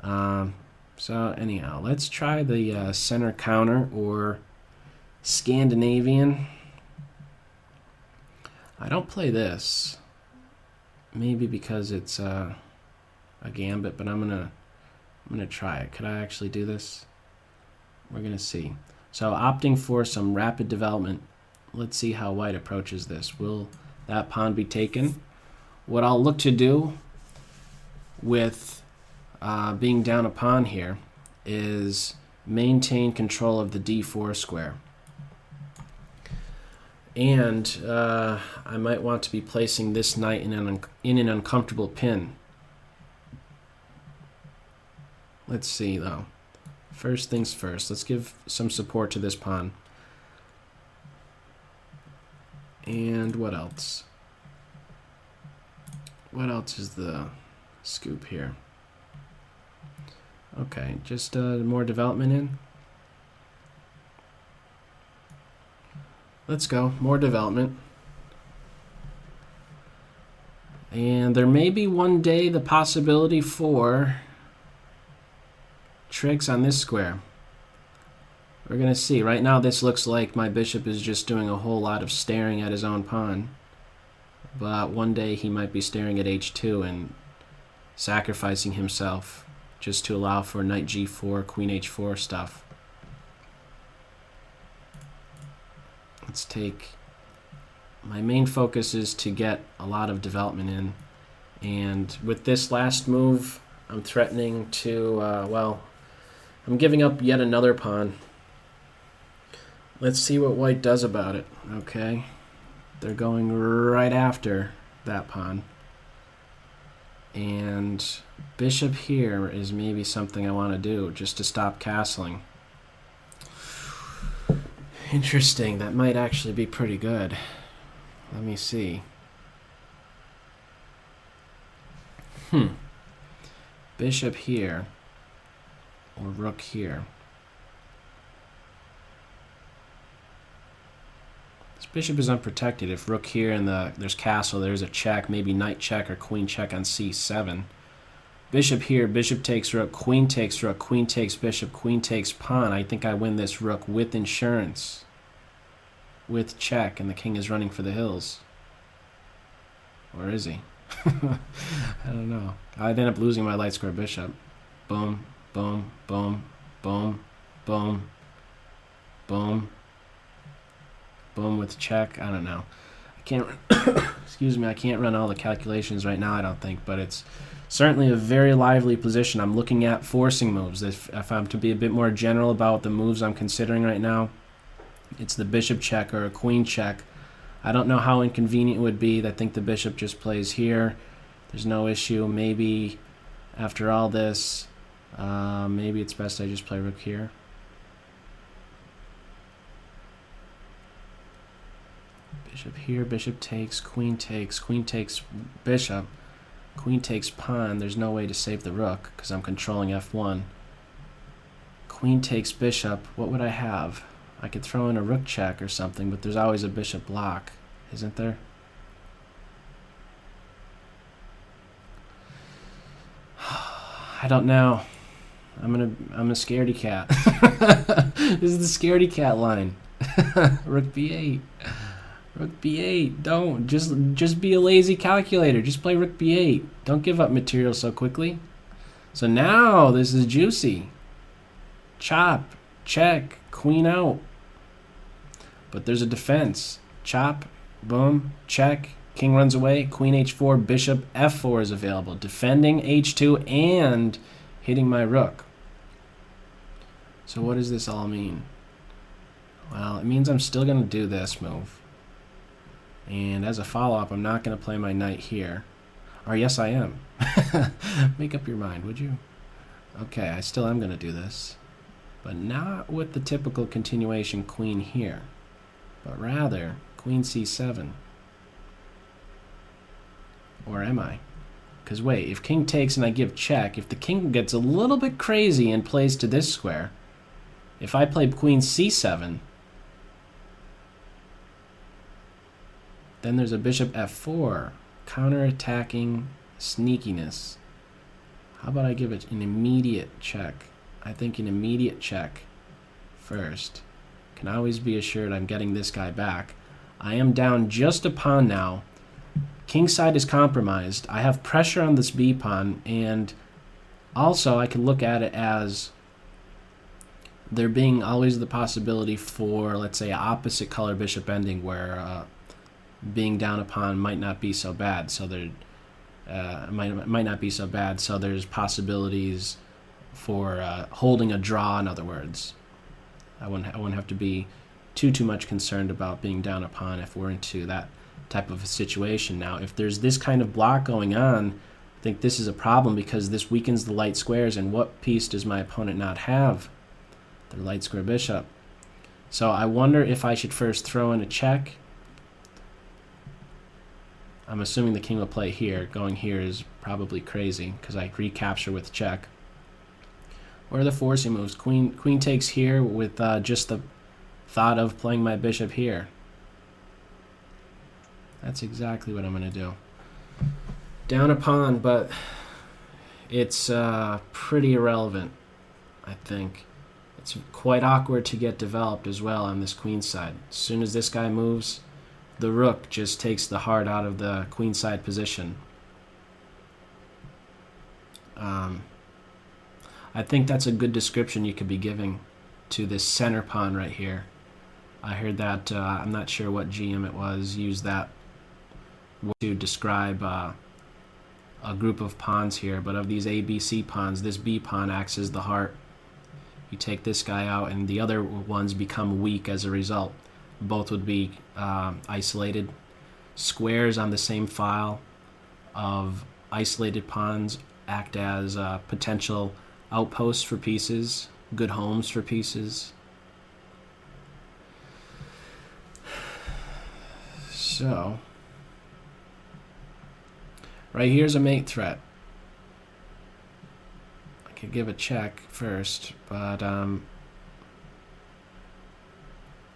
So anyhow, let's try the center counter or Scandinavian. I don't play this, maybe because it's a gambit, but I'm gonna try it. Could I actually do this? We're gonna see. So opting for some rapid development. Let's see how white approaches this. Will that pawn be taken? What I'll look to do with being down a pawn here is maintain control of the d4 square. And I might want to be placing this knight in an uncomfortable pin. Let's see, though. First things first, let's give some support to this pawn. And what else? What else is the scoop here? Okay, just more development in. Let's go, more development. And there may be one day the possibility for tricks on this square. We're going to see. Right now this looks like my bishop is just doing a whole lot of staring at his own pawn. But one day he might be staring at h2 and sacrificing himself just to allow for knight g4, queen h4 stuff. Let's take... My main focus is to get a lot of development in. And with this last move, I'm threatening to, well, I'm giving up yet another pawn. Let's see what white does about it. Okay. They're going right after that pawn. And bishop here is maybe something I want to do just to stop castling. Interesting. That might actually be pretty good. Let me see. Bishop here or rook here. This bishop is unprotected. If rook here and there's castle, there's a check, maybe knight check or queen check on c7. Bishop here, bishop takes rook, queen takes bishop, queen takes pawn. I think I win this rook with insurance. With check, and the king is running for the hills. Or is he? I don't know. I'd end up losing my light square bishop. Boom, boom, boom, boom, boom, boom, boom with check. I don't know. I can't. Excuse me. I can't run all the calculations right now, I don't think, but it's certainly a very lively position. I'm looking at forcing moves. If I'm to be a bit more general about the moves I'm considering right now, it's the bishop check or a queen check. I don't know how inconvenient it would be. I think the bishop just plays here. There's no issue. Maybe after all this, maybe it's best I just play rook here. Bishop here, bishop takes bishop, queen takes pawn. There's no way to save the rook because I'm controlling f1. Queen takes bishop. What would I have? I could throw in a rook check or something, but there's always a bishop block, isn't there? I don't know. I'm a scaredy cat. This is the scaredy cat line. Rook b8. Rook b8. Don't just be a lazy calculator. Just play rook b8. Don't give up material so quickly. So now this is juicy. Chop, check, queen out. But there's a defense. Chop, boom, check, king runs away, queen h4, bishop f4 is available. Defending h2 and hitting my rook. So what does this all mean? Well, it means I'm still going to do this move. And as a follow-up, I'm not going to play my knight here. Or yes, I am. Make up your mind, would you? Okay, I still am going to do this. But not with the typical continuation queen here. But rather, queen c7. Or am I? Because wait, if king takes and I give check, if the king gets a little bit crazy and plays to this square, if I play queen c7, then there's a bishop f4, counterattacking sneakiness. How about I give it an immediate check? I think an immediate check first. Can always be assured I'm getting this guy back. I am down just a pawn now. Kingside is compromised. I have pressure on this b pawn, and also I can look at it as there being always the possibility for, let's say, opposite color bishop ending, where being down a pawn might not be so bad. So there might not be so bad. So there's possibilities for holding a draw. In other words, I wouldn't have to be too much concerned about being down a pawn if we're into that type of a situation. Now, if there's this kind of block going on, I think this is a problem because this weakens the light squares. And what piece does my opponent not have? The light square bishop. So I wonder if I should first throw in a check. I'm assuming the king will play here. Going here is probably crazy because I recapture with check. What are the forcing moves? Queen takes here with just the thought of playing my bishop here. That's exactly what I'm going to do. Down a pawn, but it's pretty irrelevant, I think. It's quite awkward to get developed as well on this queen side. As soon as this guy moves, the rook just takes the heart out of the queen side position. I think that's a good description you could be giving to this center pawn right here. I heard that, I'm not sure what GM it was, used that to describe a group of pawns here, but of these A, B, C pawns, this B pawn acts as the heart. You take this guy out and the other ones become weak as a result. Both would be isolated. Squares on the same file of isolated pawns act as potential outposts for pieces, good homes for pieces. So, right here's a mate threat. I could give a check first, but I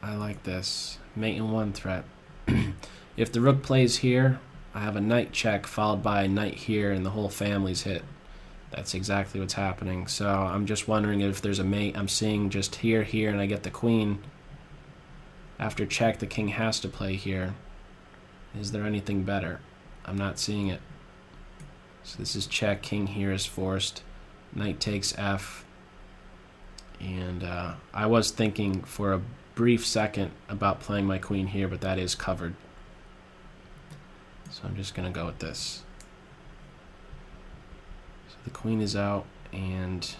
like this. Mate in one threat. If the rook plays here, I have a knight check followed by a knight here, and the whole family's hit. That's exactly what's happening. So I'm just wondering if there's a mate. I'm seeing just here, and I get the queen. After check, the king has to play here. Is there anything better? I'm not seeing it. So this is check. King here is forced. Knight takes f. And I was thinking for a brief second about playing my queen here, but that is covered. So I'm just going to go with this. So the queen is out, and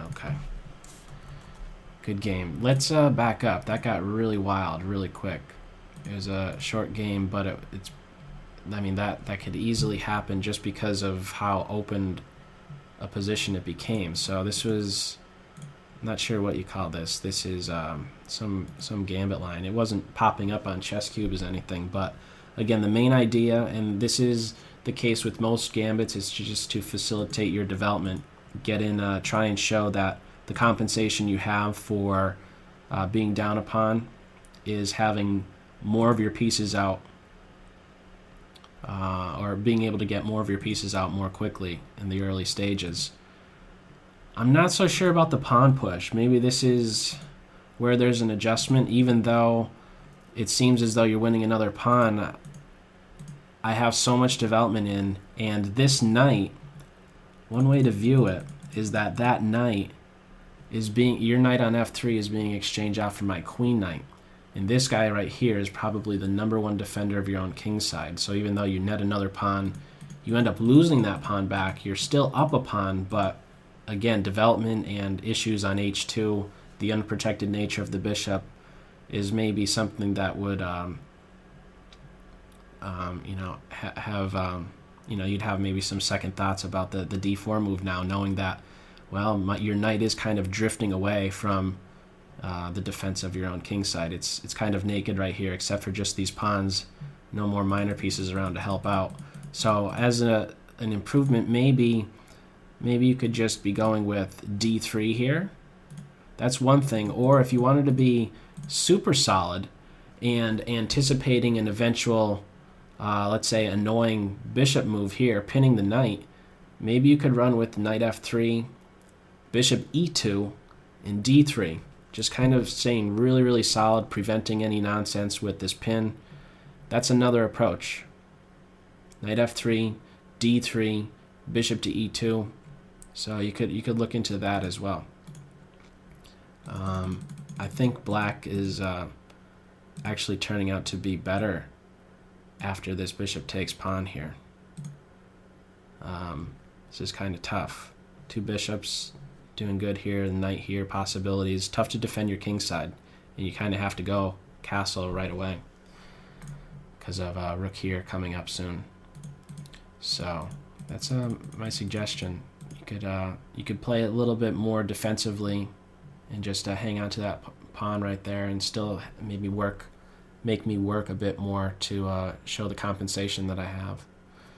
okay. Good game. Let's back up. That got really wild really quick. It was a short game, but it's, I mean, that could easily happen just because of how open a position it became. So this was, I'm not sure what you call this. This is some gambit line. It wasn't popping up on ChessCube as anything, but again, the main idea, and this is the case with most gambits, is just to facilitate your development. Get in, try and show that the compensation you have for being down a pawn is having more of your pieces out, or being able to get more of your pieces out more quickly in the early stages. I'm not so sure about the pawn push. Maybe this is where there's an adjustment, even though it seems as though you're winning another pawn. I have so much development in, and this knight, one way to view it is that that knight is being, your knight on f3 is being exchanged out for my queen knight. And this guy right here is probably the #1 defender of your own king side. So even though you net another pawn, you end up losing that pawn back. You're still up a pawn, but again, development and issues on h2, the unprotected nature of the bishop, is maybe something that would, you'd have maybe some second thoughts about the d4 move now, knowing that, well, your knight is kind of drifting away from the defense of your own king side. It's kind of naked right here, except for just these pawns. No more minor pieces around to help out. So as an improvement, maybe you could just be going with d3 here. That's one thing. Or if you wanted to be super solid and anticipating an eventual, let's say, annoying bishop move here, pinning the knight, Maybe you could run with knight f3, bishop e2, and d3. Just kind of staying really, really solid, preventing any nonsense with this pin. That's another approach. Knight f3, d3, bishop to e2. So you could look into that as well. I think black is actually turning out to be better after this bishop takes pawn here. This is kind of tough. Two bishops doing good here, the knight here, possibilities. Tough to defend your king side, and you kind of have to go castle right away because of rook here coming up soon. So that's my suggestion. You could play a little bit more defensively and just hang on to that pawn right there, and still make me work a bit more to show the compensation that I have.